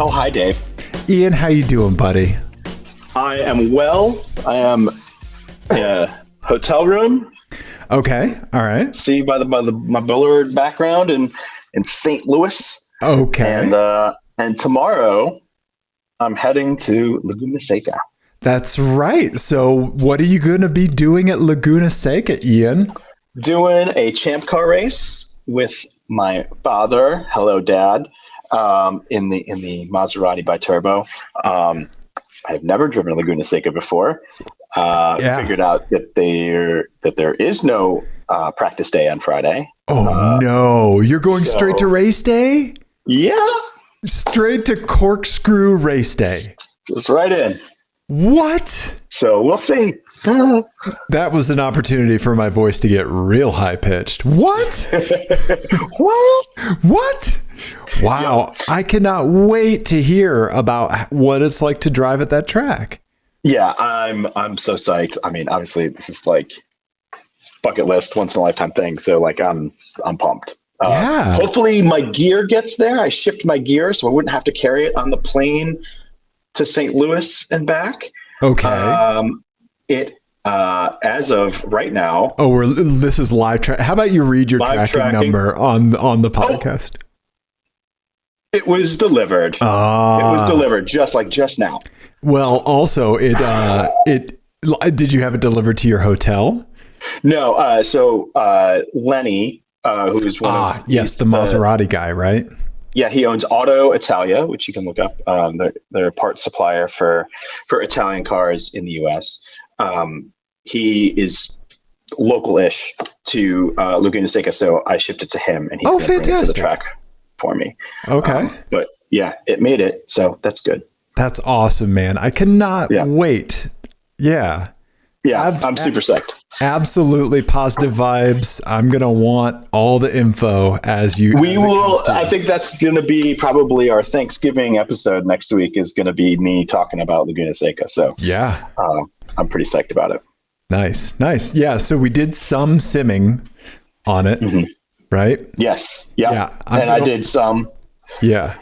Oh, hi, Dave. Ian, how you doing, buddy? I am well. I am in a hotel room. Okay, all right. See by my Bullard background in St. Louis. Okay. And tomorrow I'm heading to Laguna Seca. That's right. So what are you going to be doing at Laguna Seca, Ian? Doing a champ car race with my father. Hello, Dad. In the Maserati Biturbo. I've never driven Laguna Seca before. Figured out that there is no practice day on Friday. Oh no! You're going straight to race day? Yeah, straight to corkscrew race day. Just right in. What? So we'll see. That was an opportunity for my voice to get real high pitched. What? What? Wow. Yep. I cannot wait to hear about what it's like to drive at that track. Yeah, I'm so psyched. I mean, obviously this is like bucket list, once in a lifetime thing. So like I'm pumped. Yeah. Hopefully my gear gets there. I shipped my gear so I wouldn't have to carry it on the plane to St. Louis and back. Okay. As of right now. Oh, this is live track. How about you read your tracking number on the podcast? Oh, it was delivered. It was delivered just now. Well, also did you have it delivered to your hotel? No. So Lenny, who's one of the Maserati guy, right? Yeah, he owns Auto Italia, which you can look up. They're a parts supplier for Italian cars in the U.S. He is local-ish to Laguna Seca, so I shipped it to him, and he's going to bring it to the track for me. Okay. But yeah, it made it, so that's good. That's awesome, man. I cannot wait. Yeah. Yeah, I'm super psyched. Absolutely positive vibes. I'm going to want all the info as you... We will. I think that's going to be probably our Thanksgiving episode next week is going to be me talking about Laguna Seca. So yeah, I'm pretty psyched about it. Nice. Yeah. So we did some simming on it, right? Yes. Yeah. I did some. Yeah.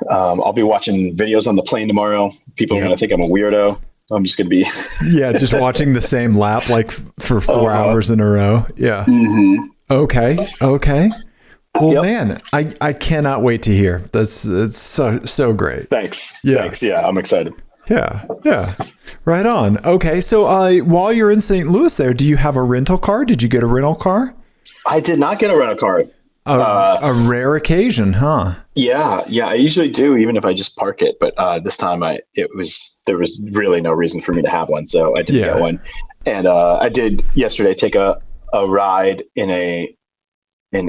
I'll be watching videos on the plane tomorrow. People are going to think I'm a weirdo. I'm just going to be... just watching the same lap like for 4 hours in a row. Yeah. Mm-hmm. Okay. Well, man, I cannot wait to hear. It's so great. Thanks. Yeah. Thanks. Yeah, I'm excited. Yeah. Right on. Okay. So while you're in St. Louis there, do you have a rental car? Did you get a rental car? I did not get a rental car. A rare occasion, huh? Yeah. I usually do, even if I just park it. But this time there was really no reason for me to have one, so I didn't get one. And I did yesterday take a ride in an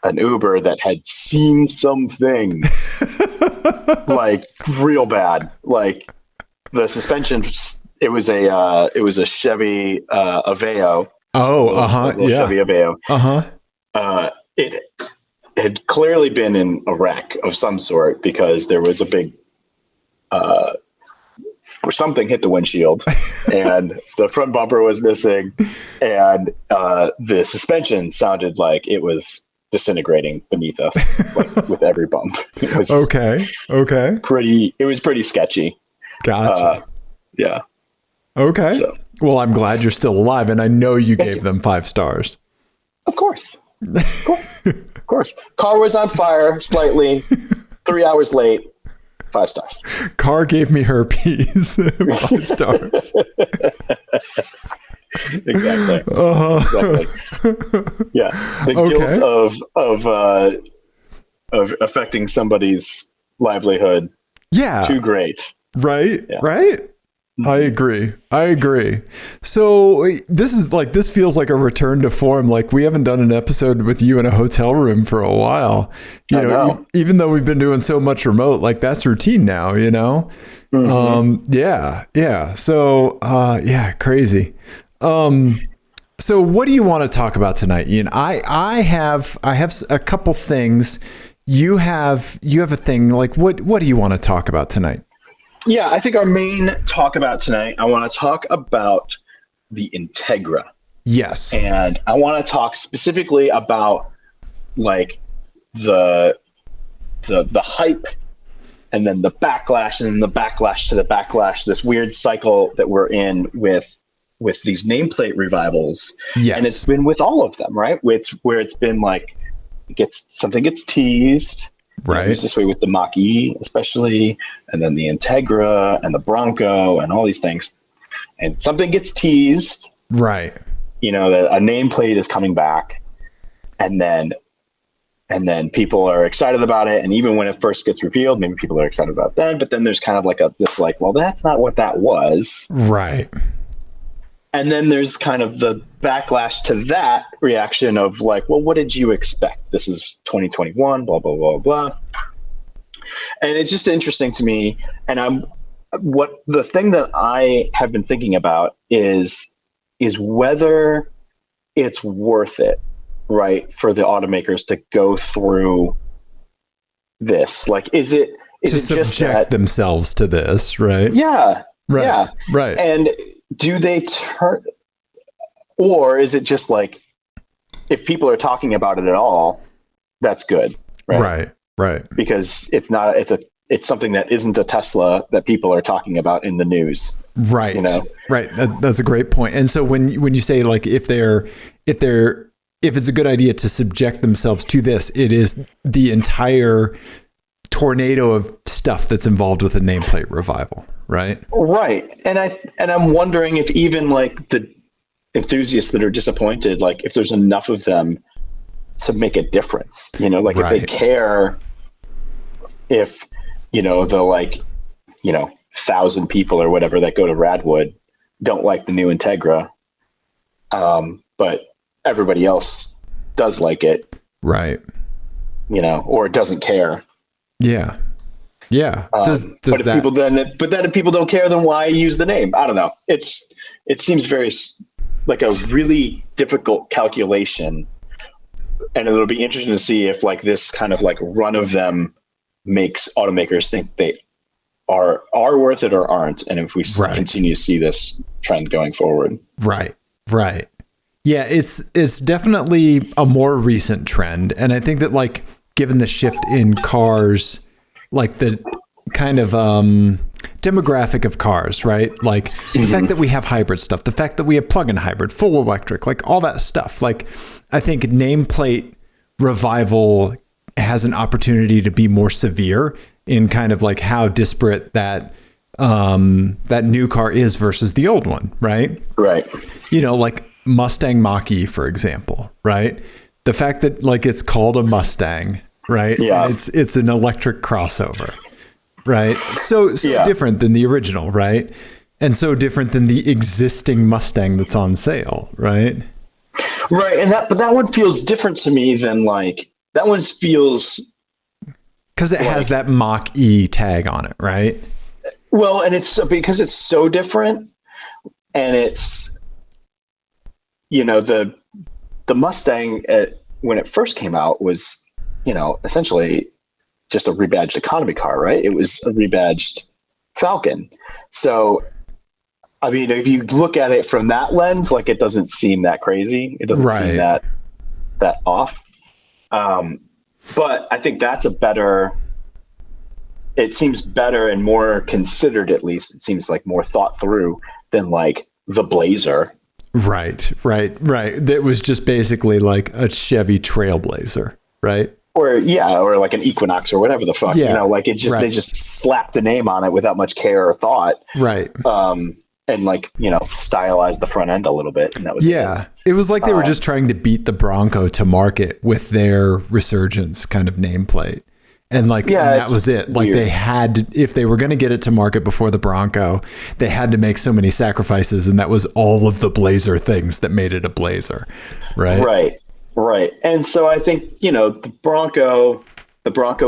Uber that had seen some things like real bad. Like the suspension, it was a Chevy Aveo. Chevy Aveo. It had clearly been in a wreck of some sort because there was a big something hit the windshield and the front bumper was missing and the suspension sounded like it was disintegrating beneath us, like with every bump. It was okay. It was pretty sketchy. Gotcha. Yeah. Okay. So. Well, I'm glad you're still alive, and I know you gave them 5 stars. Of course. Of course. Car was on fire slightly. 3 hours late. 5 stars. Car gave me herpes. 5 stars. Exactly. Yeah. The guilt of affecting somebody's livelihood. Yeah. Too great. Right. Yeah. Right. I agree. So this feels like a return to form. Like we haven't done an episode with you in a hotel room for a while, you know. Even though we've been doing so much remote, like that's routine now, you know? Yeah. So, crazy. So what do you want to talk about tonight, Ian? I have a couple things. You have a thing. Like what do you want to talk about tonight? Yeah, I think our main talk about tonight, I want to talk about the Integra. Yes. And I want to talk specifically about like the hype and then the backlash, and then the backlash to the backlash, this weird cycle that we're in with these nameplate revivals. Yes. And it's been with all of them, right? Where it's been like, something gets teased. Right. It was this way with the Mach-E, especially, and then the Integra and the Bronco and all these things. And something gets teased. Right. That a nameplate is coming back, and then people are excited about it. And even when it first gets revealed, maybe people are excited about that. But then there's kind of like well, that's not what that was. Right. And then there's kind of the backlash to that reaction of like, well, what did you expect? This is 2021, blah, blah, blah, blah. And it's just interesting to me. And the thing that I have been thinking about is whether it's worth it, right, for the automakers to go through this. Like, is it subject themselves to this, right? Yeah. Right. Yeah. Right. And do they turn, or is it just like, if people are talking about it at all, that's good, right? Right. Because it's something that isn't a Tesla that people are talking about in the news, right? Right. That's a great point. And so when you say like if it's a good idea to subject themselves to this, it is the entire tornado of stuff that's involved with a nameplate revival, right? Right. And I'm wondering if even like the enthusiasts that are disappointed, like if there's enough of them to make a difference, like if they care, if, the 1,000 people or whatever that go to Radwood don't like the new Integra, but everybody else does like it. Right. Or doesn't care. Yeah. Yeah. Does but if people don't care, then why use the name? I don't know. It seems very like a really difficult calculation, and it'll be interesting to see if like this kind of like run of them makes automakers think they are worth it or aren't, and if we continue to see this trend going forward. Right. Yeah, it's definitely a more recent trend, and I think that like given the shift in cars, like the kind of demographic of cars, right? Like the fact that we have hybrid stuff, the fact that we have plug-in hybrid, full electric, like all that stuff. Like I think nameplate revival has an opportunity to be more severe in kind of like how disparate that new car is versus the old one, right? Right. Like Mustang Mach-E, for example, right? The fact that like it's called a Mustang, right? Yeah. And it's an electric crossover, right? So different than the original, right? And so different than the existing Mustang that's on sale, right? Right. But that one feels different to me than like, that one feels because it has that Mach-E tag on it, right? Well, and it's because it's so different, and it's, the Mustang when it first came out was, essentially just a rebadged economy car, right? It was a rebadged Falcon. So, I mean, if you look at it from that lens, like it doesn't seem that crazy. It doesn't seem that off. But I think that's it seems better and more considered, at least. It seems like more thought through than like the Blazer. Right. That was just basically like a Chevy Trailblazer, right? Or like an Equinox or whatever the fuck, like it just, they just slapped the name on it without much care or thought. Right. And like, stylized the front end a little bit. And that was it was like they were just trying to beat the Bronco to market with their Resurgence kind of nameplate. And like, and that was it. Like weird. They had, if they were going to get it to market before the Bronco, they had to make so many sacrifices. And that was all of the Blazer things that made it a Blazer. Right. Right. And so I think, the Bronco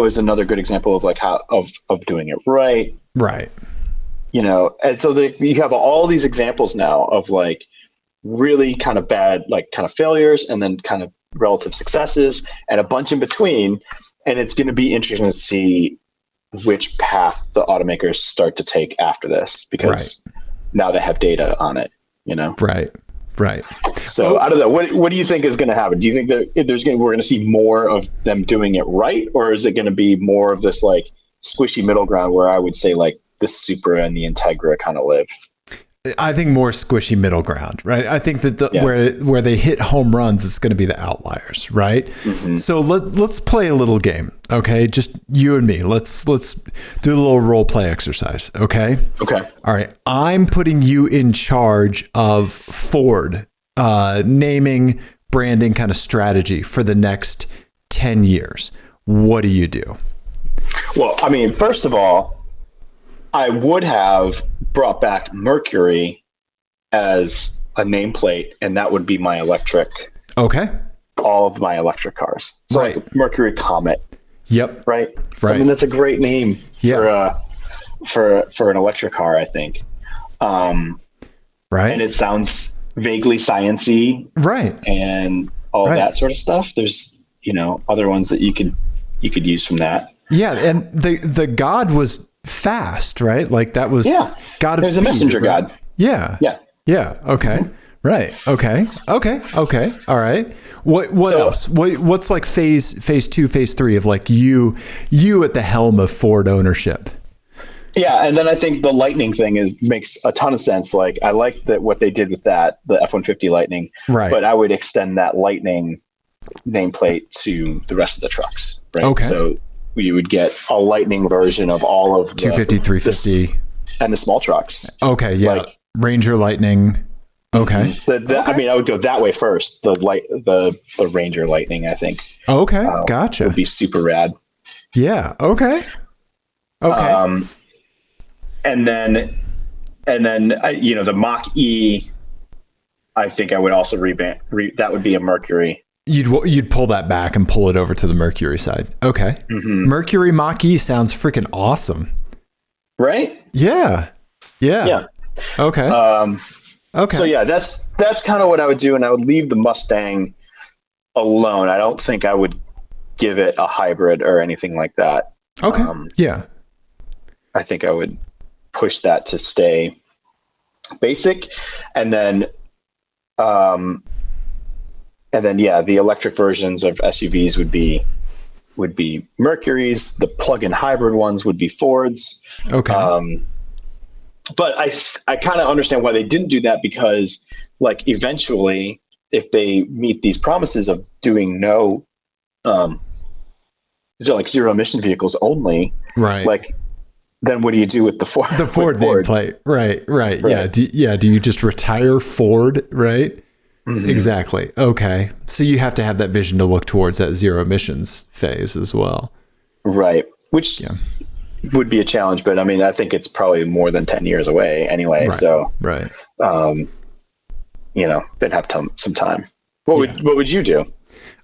is another good example of like how, of doing it right. Right. And so you have all these examples now of like really kind of bad, like kind of failures, and then kind of relative successes, and a bunch in between. And it's going to be interesting to see which path the automakers start to take after this, because now they have data on it, Right. So I don't know. What do you think is going to happen? Do you think that we're going to see more of them doing it right, or is it going to be more of this like squishy middle ground where I would say like the Supra and the Integra kind of live. I think more squishy middle ground, right? I think that where they hit home runs, it's going to be the outliers, right? Mm-hmm. So let's play a little game, okay? Just you and me. Let's do a little role play exercise, okay? Okay. All right. I'm putting you in charge of Ford, naming, branding kind of strategy for the next 10 years. What do you do? Well, I mean, first of all, I would have brought back Mercury as a nameplate, and that would be my electric. Okay. All of my electric cars. So right. Like Mercury Comet. Yep. Right. Right. I mean, that's a great name for an electric car, I think. Right. And it sounds vaguely science-y. Right. And all that sort of stuff. There's, other ones that you could use from that. Yeah, and the god was fast, right? Like that was god of speed. There's a messenger god. Yeah. Yeah. Yeah. Okay. Right. Okay. All right. What else? What's like phase 2, phase 3 of like you at the helm of Ford ownership? Yeah, and then I think the Lightning thing makes a ton of sense. Like I like that what they did with that, the F-150 Lightning. Right. But I would extend that Lightning nameplate to the rest of the trucks. Right. Okay. So you would get a Lightning version of all of the 250, 350, and the small trucks. Okay, yeah, like Ranger Lightning. Okay. Okay. I mean, I would go that way first. The Ranger Lightning, I think. Okay, gotcha. Would be super rad. Yeah. Okay. And then the Mach E. I think I would also revamp. That would be a Mercury. You'd pull that back and pull it over to the Mercury side. Okay. Mm-hmm. Mercury Mach-E sounds freaking awesome. Right? Yeah. Okay. Okay. So yeah, that's kind of what I would do, and I would leave the Mustang alone. I don't think I would give it a hybrid or anything like that. Okay. I think I would push that to stay basic, and then the electric versions of SUVs would be Mercury's. The plug-in hybrid ones would be Ford's. Okay. But I kind of understand why they didn't do that, because like eventually, if they meet these promises of doing zero emission vehicles only, right? Like, then what do you do with the Ford? The Ford nameplate, right? Yeah. Do you just retire Ford, right? Mm-hmm. Exactly. Okay. So you have to have that vision to look towards that zero emissions phase as well. Right. Which would be a challenge, but I mean, I think it's probably more than 10 years away anyway. Right. So, right. They'd have some time. What would you do?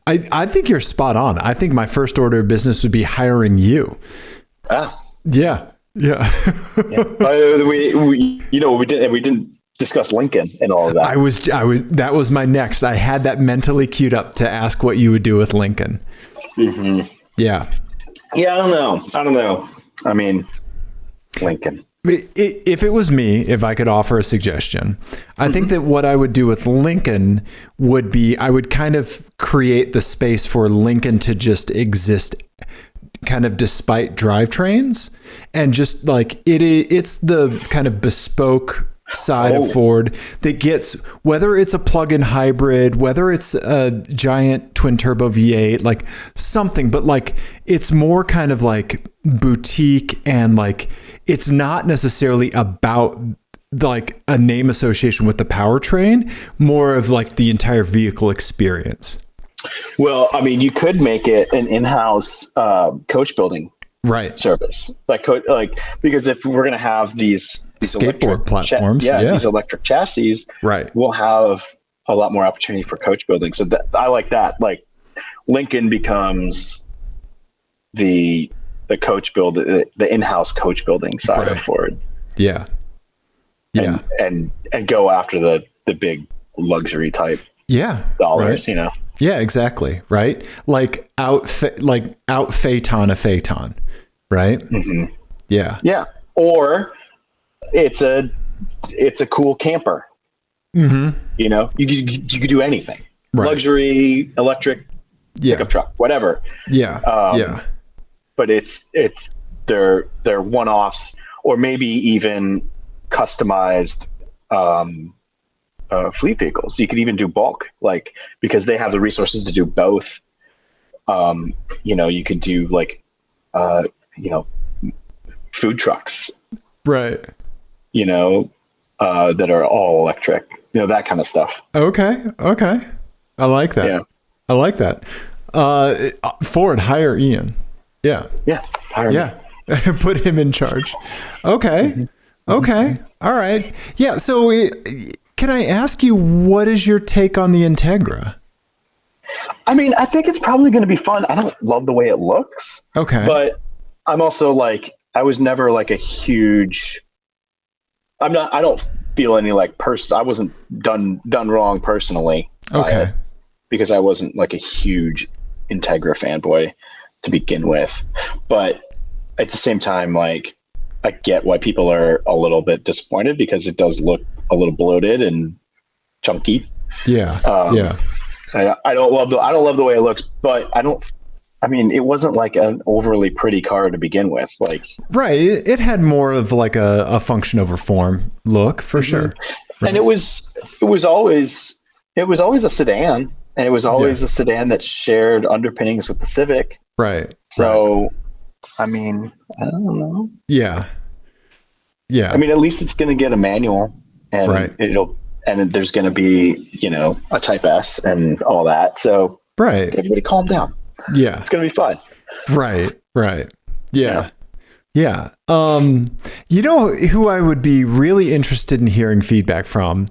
I think you're spot on. I think my first order of business would be hiring you. Yeah. We didn't discuss Lincoln and all of that. That was my next. I had that mentally queued up to ask what you would do with Lincoln. Mm-hmm. Yeah. Yeah. I don't know. I mean, Lincoln. If it was me, if I could offer a suggestion, I think that what I would do with Lincoln would be, I would kind of create the space for Lincoln to just exist kind of despite drivetrains, and just like it's the kind of bespoke side of Ford that gets, whether it's a plug-in hybrid, whether it's a giant twin turbo V8, like something, but like it's more kind of like boutique, and like it's not necessarily about like a name association with the powertrain, more of like the entire vehicle experience. Well, I mean, you could make it an in-house coach building service, because if we're going to have these skateboard platforms, these electric chassis, we'll have a lot more opportunity for coach building. So I like that. Like Lincoln becomes the coach build, the in-house coach building side of Ford. Yeah. And go after the big luxury type. Dollars, Yeah, exactly. Right. Like out Phaeton a Phaeton. Right. Mm-hmm. Yeah. Yeah. Or it's a cool camper. Mm-hmm. You could do anything. Luxury, electric, pickup truck, whatever. Yeah. But it's they're one-offs, or maybe even customized fleet vehicles. You could even do bulk, like, because they have the resources to do both. You could do like food trucks, right? That are all electric, that kind of stuff. Okay. I like that. Yeah. I like that. Ford, hire Ian. Yeah. Yeah. Hire me. Put him in charge. Okay. Mm-hmm. Okay. All right. Yeah. So can I ask you, what is your take on the Integra? I mean, I think it's probably going to be fun. I don't love the way it looks. Okay. But I'm also like, I was never like a huge, I don't feel any like I wasn't done wrong personally. Okay. Because I wasn't like a huge Integra fanboy to begin with. But at the same time, like, I get why people are a little bit disappointed, because it does look a little bloated and chunky. Yeah. I don't love the way it looks, but it wasn't like an overly pretty car to begin with. Like, right. It had more of like a function over form look, for sure. Right. And it was always a sedan, and it was always a sedan that shared underpinnings with the Civic. Right. So, I don't know. Yeah. At least it's going to get a manual, and and there's going to be, a Type S and all that. So, right. Everybody calm down. Yeah. It's going to be fun. Right. Yeah. Who I would be really interested in hearing feedback from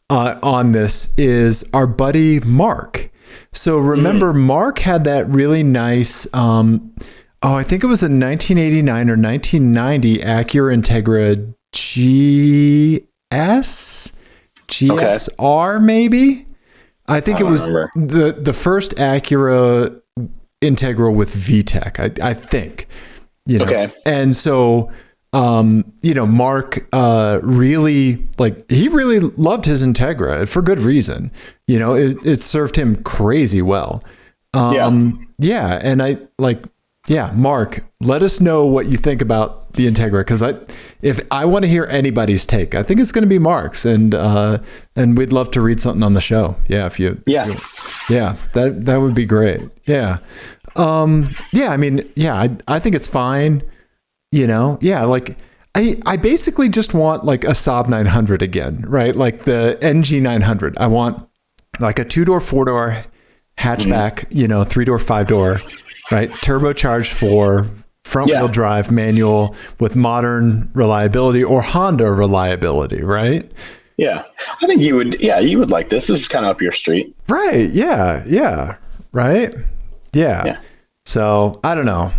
on this is our buddy Mark. So remember, Mark had that really nice, I think it was a 1989 or 1990 Acura Integra GSR, maybe? I think it was the first Acura Integra with VTEC, I think. Okay. And so, Mark really, he really loved his Integra for good reason. It served him crazy well. And Mark, let us know what you think about the Integra, because if I want to hear anybody's take, I think it's going to be Mark's, and we'd love to read something on the show. Yeah, that would be great. Yeah. I think it's fine. I basically just want like a Saab 900 again, right? Like the NG 900. I want like a 2-door, 4-door hatchback, 3-door, 5-door, right? Turbocharged 4, front wheel drive, manual with modern reliability or Honda reliability, right? Yeah. I think you would like this. This is kind of up your street. Right. Yeah. Right. Yeah. So I don't know.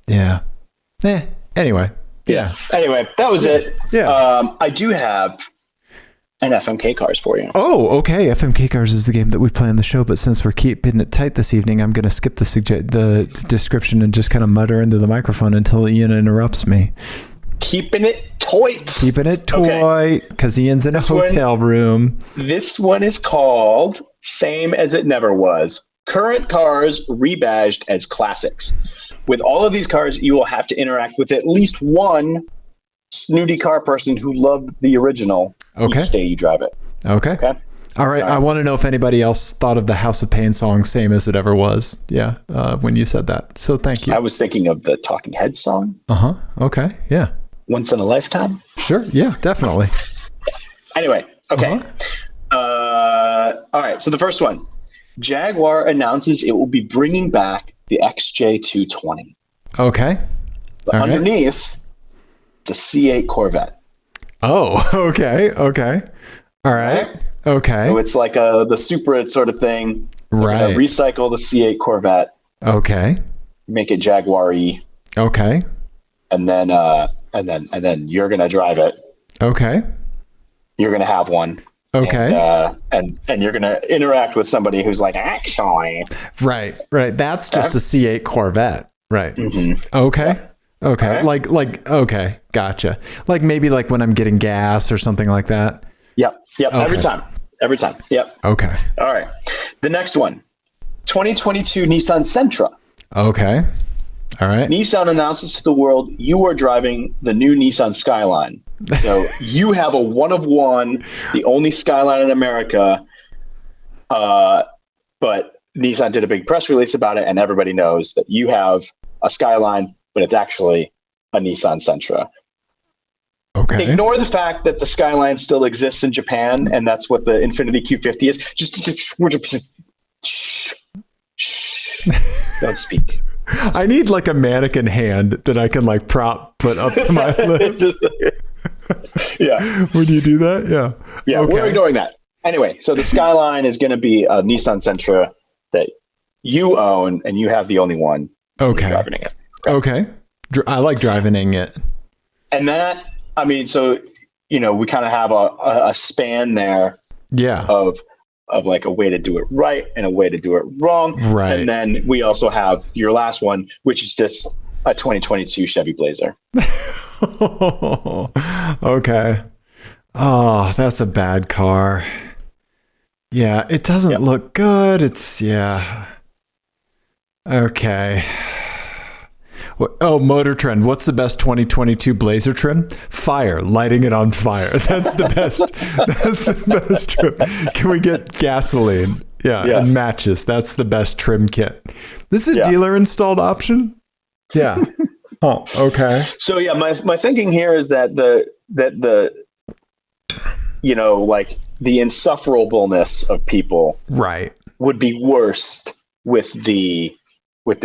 Yeah. Anyway. Yeah. Anyway, that was it. Yeah. I do have an FMK Cars for you. Oh, okay. FMK Cars is the game that we play on the show, but since we're keeping it tight this evening, I'm going to skip the description and just kind of mutter into the microphone until Ian interrupts me. Keeping it toit, because Ian's in a hotel room. This one is called Same as It Never Was. Current cars rebadged as classics. With all of these cars, you will have to interact with at least one snooty car person who loved the original each day you drive it. Okay. All right. I want to know if anybody else thought of the House of Pain song, Same as It Ever Was. Yeah. When you said that. So thank you. I was thinking of the Talking Heads song. Okay. Yeah. Once in a Lifetime. Sure. Yeah, definitely. Anyway. Okay. All right. So the first one, Jaguar announces it will be bringing back the XJ220. Okay. But underneath, the C8 Corvette. Oh, okay. All right. Okay. So it's like the Supra sort of thing. Right. Recycle the C8 Corvette. Okay. Make it Jaguar-y. Okay. And then you're gonna drive it. Okay. You're gonna have one. Okay. And you're gonna interact with somebody who's like, actually. Right. That's just a C8 Corvette. Right. Mm-hmm. Okay. Okay. Like okay. Gotcha. Like maybe like when I'm getting gas or something like that. Yep. Okay. Every time. Yep. Okay. All right. The next one, 2022 Nissan Sentra. Okay. All right. Nissan announces to the world, you are driving the new Nissan Skyline. So you have a one of one, the only Skyline in America. But Nissan did a big press release about it, and everybody knows that you have a Skyline, but it's actually a Nissan Sentra. Okay. Ignore the fact that the Skyline still exists in Japan, and that's what the Infiniti Q50 is. Just don't speak. I need like a mannequin hand that I can like put up to my lips. Yeah. Would you do that? Yeah. Yeah, okay. We're ignoring that. Anyway, so the Skyline is going to be a Nissan Sentra that you own, and you have the only one. Okay. Driving it. Okay. I like driving it. And that, I mean, so, we kind of have a span there. Yeah. Of like a way to do it right and a way to do it wrong. Right. And then we also have your last one, which is just a 2022 Chevy Blazer. Okay. Oh, that's a bad car. Yeah, it doesn't look good. Yeah. Okay. Oh, Motor Trend. What's the best 2022 Blazer trim? Fire. Lighting it on fire. That's the best. That's the best trim. Can we get gasoline? Yeah. And matches. That's the best trim kit. This is a dealer installed option? Yeah. Oh, okay. So yeah, my thinking here is that the like the insufferableness of people would be worst with the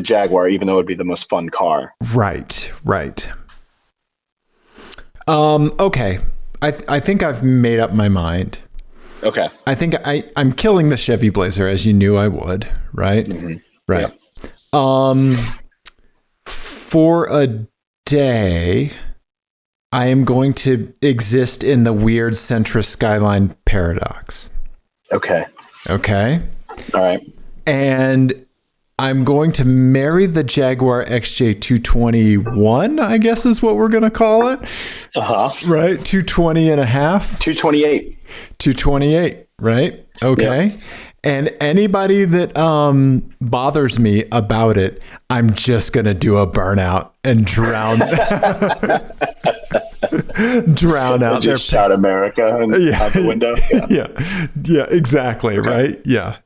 Jaguar, even though it would be the most fun car. Right. Okay. I think I've made up my mind. Okay. I think I'm killing the Chevy Blazer, as you knew I would, right? Mm-hmm. Right. Yeah. For a day, I am going to exist in the weird Sentra Skyline paradox. Okay. All right. And I'm going to marry the Jaguar XJ221, I guess is what we're going to call it. Right? 220 and a half. 228. 228, right? Okay. Yep. And anybody that bothers me about it, I'm just going to do a burnout and drown out their shout America out the window. Yeah, exactly, okay. Right? Yeah.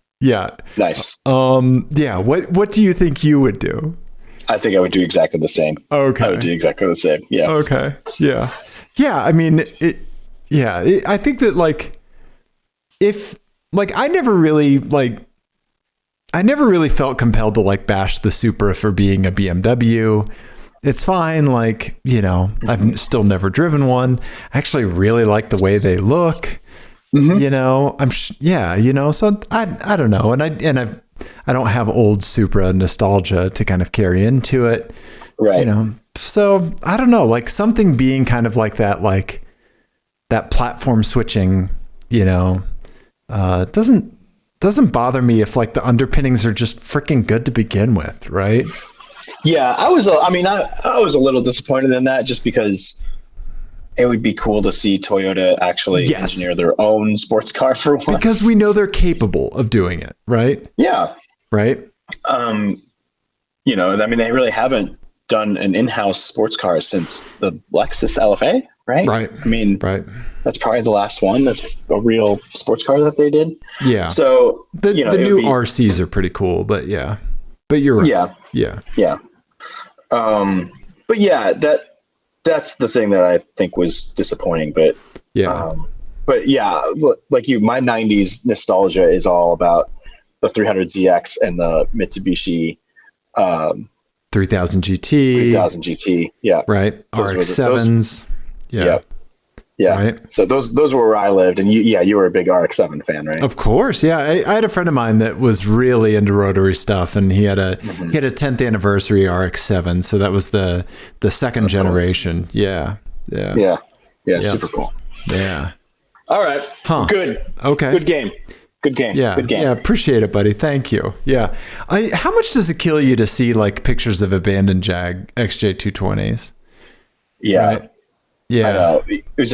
Nice. What do you think you would do? I think I would do exactly the same. Okay. I would do exactly the same. Yeah. Okay. Yeah. I mean, I think that I never really felt compelled to bash the Supra for being a BMW. It's fine. I've still never driven one. I actually really like the way they look. Mm-hmm. So I don't know. And I don't have old Supra nostalgia to kind of carry into it. Right. So I don't know, something being kind of like that platform switching, doesn't bother me if the underpinnings are just freaking good to begin with. Right. Yeah. I was a little disappointed in that just because it would be cool to see Toyota actually engineer their own sports car for once. Because we know they're capable of doing it. Right. Yeah. Right. They really haven't done an in-house sports car since the Lexus LFA, right? Right. Right. That's probably the last one that's a real sports car that they did. Yeah. So the new RCs are pretty cool, but yeah. But you're right. Yeah. But yeah, that's the thing that I think was disappointing. But my 90s nostalgia is all about the 300ZX and the Mitsubishi 3000 GT. Yeah. Right. RX-7s. Yeah. Right. So those were where I lived, and you were a big RX-7 fan, right? Of course, yeah. I had a friend of mine that was really into rotary stuff, and he had a 10th anniversary RX-7, so that was the second generation. Cool. Yeah. Super cool. Yeah. All right. Good. Okay. Good game. Yeah. Good game. Yeah. Appreciate it, buddy. Thank you. Yeah. How much does it kill you to see pictures of abandoned Jag XJ220s? Yeah. Right? Yeah. Was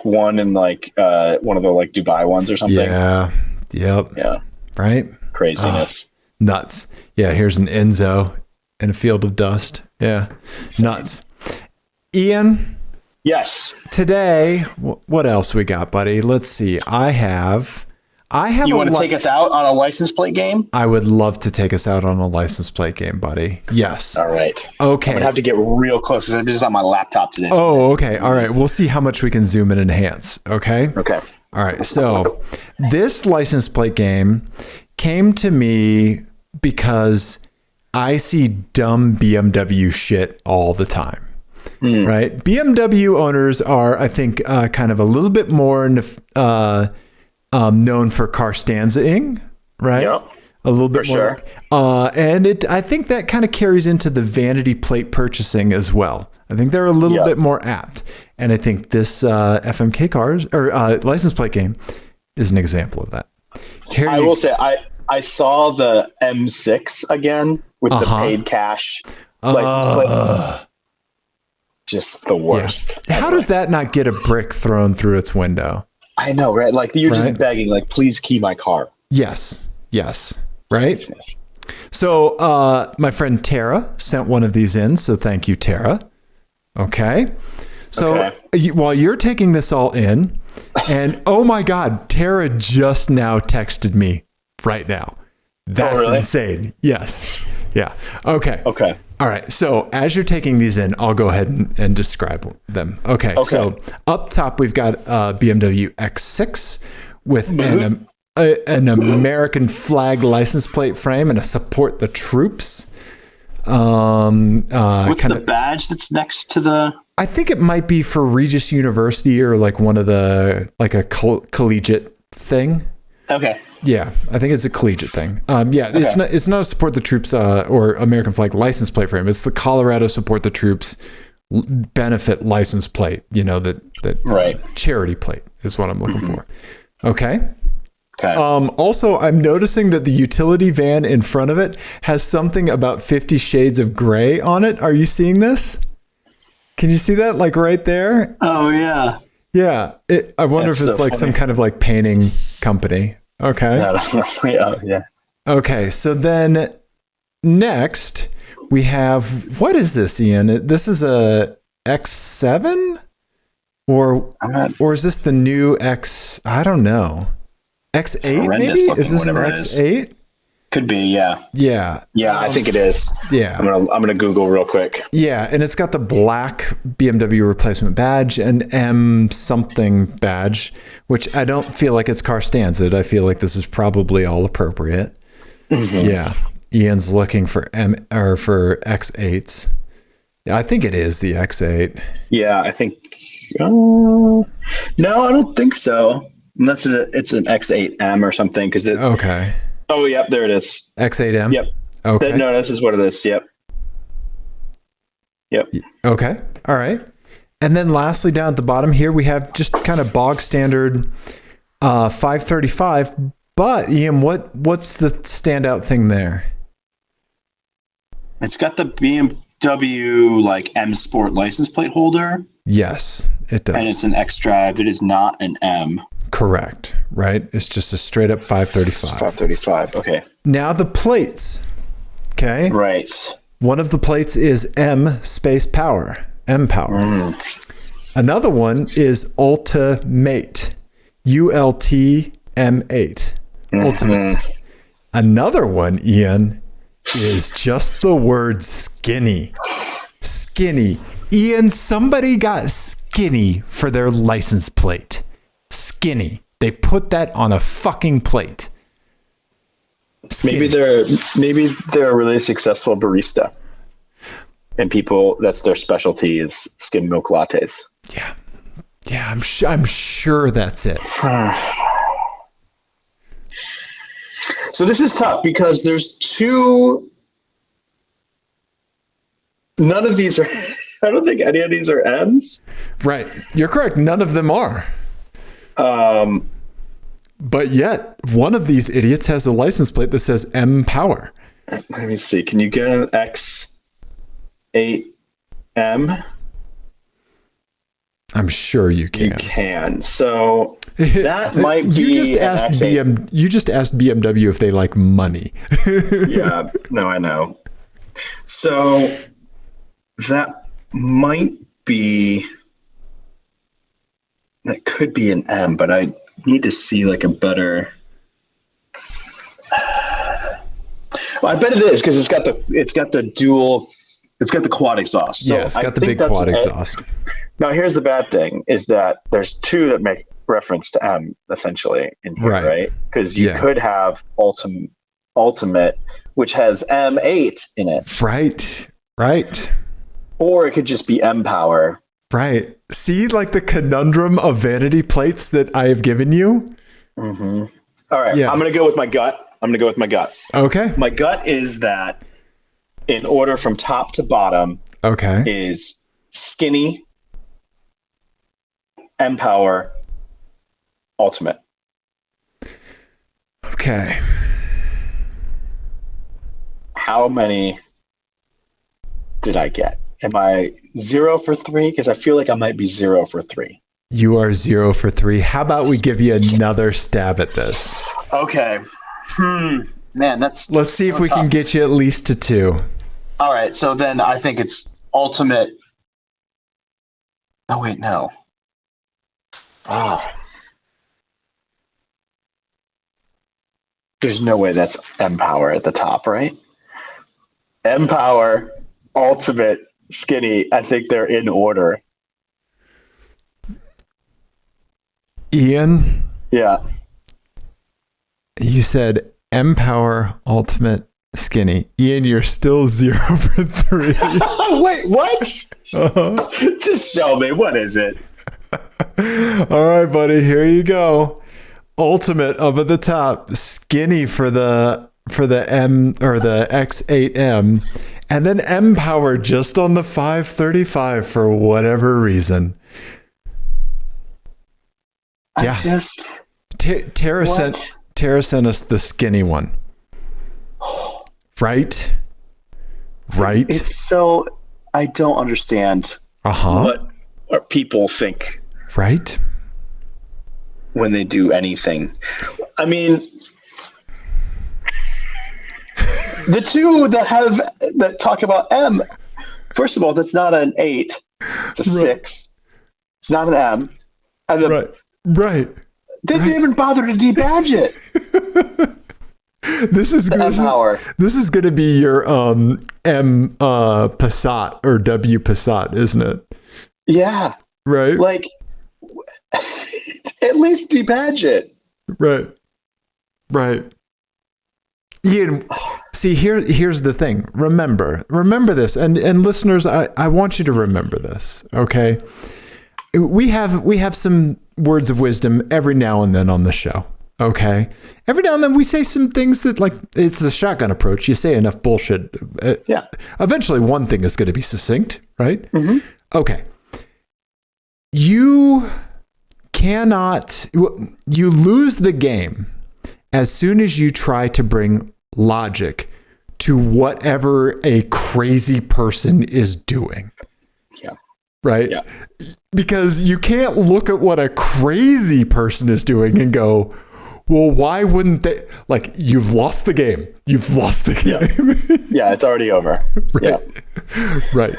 one in one of the Dubai ones or something? Yeah. Yep. Yeah. Right? Craziness. Nuts. Yeah, here's an Enzo. in a field of dust. Yeah. Nuts. Ian? Yes. Today, what else we got, buddy? Let's see. I have You want to take us out on a license plate game? I would love to take us out on a license plate game, buddy. Yes. All right. Okay. I'm going to have to get real close because I'm just on my laptop today. Oh, okay. All right. We'll see how much we can zoom and enhance. Okay. Okay. All right. So this license plate game came to me because I see dumb BMW shit all the time. Right? BMW owners are, I think, kind of a little bit more known for car stanzaing, right? Yep. A little bit For more. sure. And I think that kind of carries into the vanity plate purchasing as well. I think they're a little bit more apt. And I think this FMK cars or license plate game is an example of that. I will say, I saw the M6 again with the paid cash license plate. Just the worst. Yeah. How does that not get a brick thrown through its window? I know, right? Like you're just begging, like, please key my car. Yes. Right? Yes. So my friend Tara sent one of these in. So thank you, Tara. Okay. So while you're taking this all in, and oh my God, Tara just now texted me right now. That's insane. Yes. Yeah. Okay. All right. So as you're taking these in, I'll go ahead and describe them. Okay. So up top, we've got a BMW X6 with an American flag license plate frame and a support the troops. What's the badge that's next to the? I think it might be for Regis University or like one of the, like a collegiate thing. Okay. Yeah, I think it's a collegiate thing. It's not a support the troops or American flag license plate frame. It's the Colorado support the troops benefit license plate. You know, that charity plate is what I'm looking for. Okay. Also, I'm noticing that the utility van in front of it has something about 50 Shades of Grey on it. Are you seeing this? Can you see that, like right there? Oh yeah. Yeah. I wonder if it's like some kind of like painting company. Okay. Yeah. Okay. So then next we have, what is this, Ian? This is a X7 or is this the new X? I don't know. X8 maybe? Is this an X8? Could be, yeah. Yeah. Yeah, I think it is. Yeah. I'm gonna Google real quick. Yeah, and it's got the black BMW replacement badge and M something badge, which I don't feel like it's car standard. I feel like this is probably all appropriate. Yeah. Ian's looking for for X8s. Yeah, I think it is the X8. Yeah, I think. No, I don't think so. Unless it's an X8M or something, because it. Okay. Oh, yep, there it is. X8M? Yep. Okay. No, this is what it is. Yep. Okay. All right. And then lastly, down at the bottom here, we have just kind of bog standard 535. But Ian, what's the standout thing there? It's got the BMW like M Sport license plate holder. Yes, it does. And it's an X Drive. It is not an M. Correct, right? It's just a straight up 535. 535, okay. Now the plates, okay? Right. One of the plates is M space power, M power. Another one is Ultimate, ULTM8, Ultimate. Another one, Ian, is just the word skinny. Skinny. Ian, somebody got skinny for their license plate. Skinny. They put that on a fucking plate. Skinny. Maybe they're a really successful barista, and people, that's their specialty, is skim milk lattes. Yeah. I'm sure that's it. So this is tough because there's two. None of these are. I don't think any of these are M's. Right. You're correct. None of them are. But yet, one of these idiots has a license plate that says M Power. Let me see. Can you get an X8M? I'm sure you can. You can. So that might be. You just asked BMW if they like money. Yeah. No, I know. So that could be an M, but I need to see like a better. Well, I bet it is because it's got the quad exhaust. So yeah, it's got the big quad exhaust. Now, here's the bad thing: is that there's two that make reference to M essentially in here, right? Because you could have Ultimate, which has M8 in it, right. Or it could just be M Power. Right. See, like the conundrum of vanity plates that I have given you? Mm-hmm. All right. Yeah. I'm going to go with my gut. Okay. My gut is that in order from top to bottom is Skinny, M Power, Ultimate. Okay. How many did I get? Am I 0 for 3? Because I feel like I might be 0 for 3. You are 0 for 3. How about we give you another stab at this? Okay. Man, let's see if we can get you at least to 2. All right. So then I think it's Ultimate. Oh, wait, no. There's no way that's M Power at the top, right? M Power, Ultimate, Skinny. I think they're in order. Ian? Yeah. You said M Power, Ultimate, Skinny. Ian, you're still 0 for 3. Wait, what? Uh-huh. Just show me. What is it? All right, buddy. Here you go. Ultimate up at the top. Skinny for the M or the X8M. And then M Power just on the 535 for whatever reason. Yeah. Tara sent us the skinny one. Right? It's so, I don't understand what people think. Right? When they do anything. I mean, the two that talk about M, first of all, that's not an 8. It's a 6. It's not an M. And Right. They didn't even bother to debadge it. This is going to be your M Passat or W Passat, isn't it? Yeah. Right. Like, at least debadge it. Right. Ian, see, here's the thing. Remember this, and listeners, I want you to remember this. Okay. We have some words of wisdom every now and then on the show. Okay. Every now and then we say some things that, like, it's the shotgun approach. You say enough bullshit. Yeah. Eventually one thing is going to be succinct, right? Mm-hmm. Okay. You lose the game as soon as you try to bring logic to whatever a crazy person is doing. Yeah. Right? Yeah. Because you can't look at what a crazy person is doing and go, well, why wouldn't they? Like, you've lost the game. Yeah, it's already over. Right. Yeah. Right.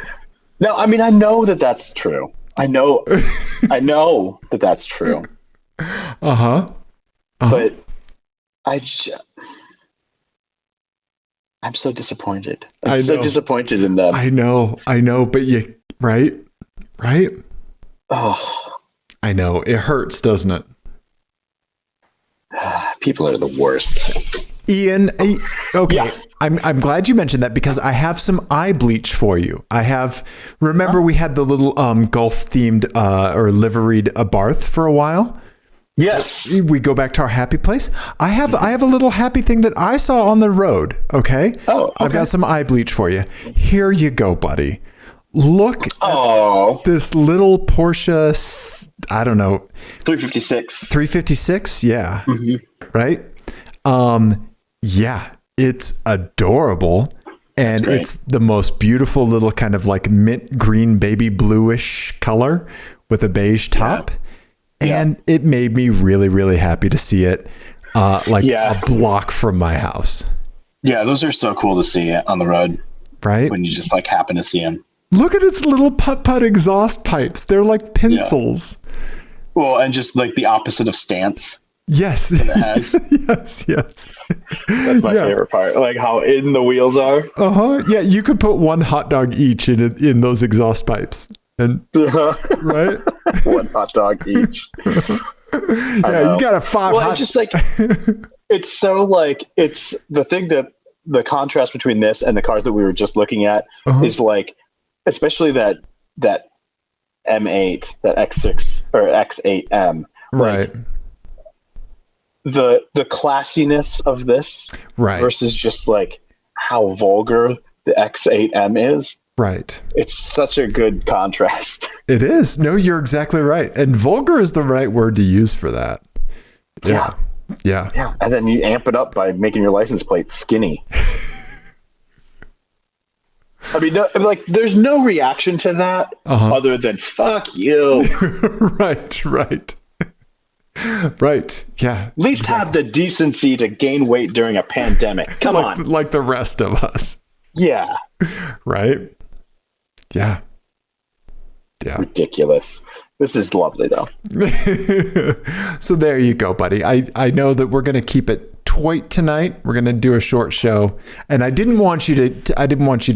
No, I mean, I know that that's true. I know that that's true. But I'm so disappointed. I'm so disappointed in them. I know, but right? Oh, I know. It hurts, doesn't it? People are the worst. Ian, okay. Yeah. I'm glad you mentioned that because I have some eye bleach for you. Remember we had the little golf themed or liveried Barth for a while? Yes. We go back to our happy place. I have a little happy thing that I saw on the road. Okay. Oh, okay. I've got some eye bleach for you. Here you go, buddy. Look at this little Porsche, I don't know. 356. 356? Yeah. Mm-hmm. Right? Yeah, it's adorable. And it's the most beautiful little kind of like mint green, baby bluish color with a beige top. Yeah. And it made me really, really happy to see it a block from my house. Yeah, those are so cool to see on the road. Right. When you just like happen to see them. Look at its little putt-putt exhaust pipes. They're like pencils. Yeah. Well, and just like the opposite of stance. Yes. Yes. That's my favorite part. Like how in the wheels are. Yeah, you could put one hot dog each in those exhaust pipes. And right? One hot dog each. Yeah, you got a five. Well, it's just like it's so like it's the thing that the contrast between this and the cars that we were just looking at is like, especially that M8, that X6 or X8M, right? Like, the classiness of this, right, versus just like how vulgar the X8M is. Right. It's such a good contrast. It is. No, you're exactly right. And vulgar is the right word to use for that. Yeah. And then you amp it up by making your license plate skinny. I mean, like, there's no reaction to that other than "fuck you." Right. Right. Yeah. At least have the decency to gain weight during a pandemic. Come on. Like the rest of us. Yeah. Right. Yeah. Ridiculous. This is lovely, though. So there you go, buddy. I know that we're going to keep it tight tonight. We're going to do a short show, and I didn't want you to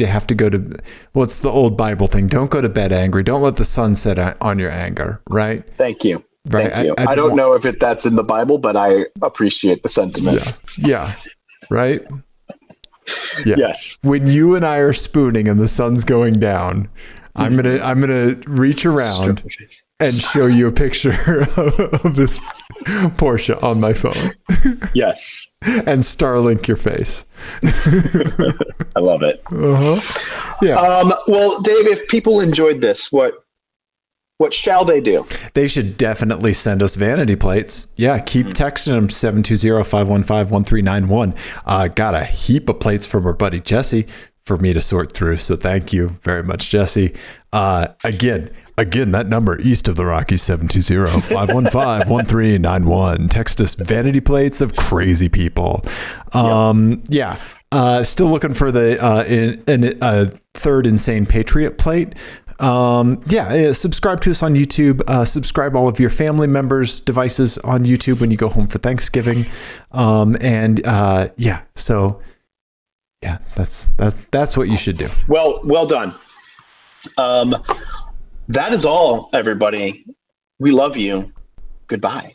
have to go to what's the old Bible thing. Don't go to bed angry. Don't let the sun set on your anger. Right. Thank you. Right. Thank you. I don't know if that's in the Bible, but I appreciate the sentiment. Yeah. Right. Yeah. Yes. When you and I are spooning and the sun's going down, I'm gonna reach around and show you a picture of this Porsche on my phone. Yes. And Starlink your face. I love it. Yeah. Well, Dave, if people enjoyed this, what shall they do? They should definitely send us vanity plates. Yeah, keep texting them, 720-515-1391. Got a heap of plates from our buddy Jesse for me to sort through. So thank you very much, Jesse. Again, that number east of the Rockies, 720-515-1391. Text us vanity plates of crazy people. Yeah. Still looking for the third Insane Patriot plate. Subscribe to us on YouTube. Subscribe all of your family members' devices on YouTube when you go home for Thanksgiving. That's what you should do. Well done. That is all, everybody. We love you. Goodbye.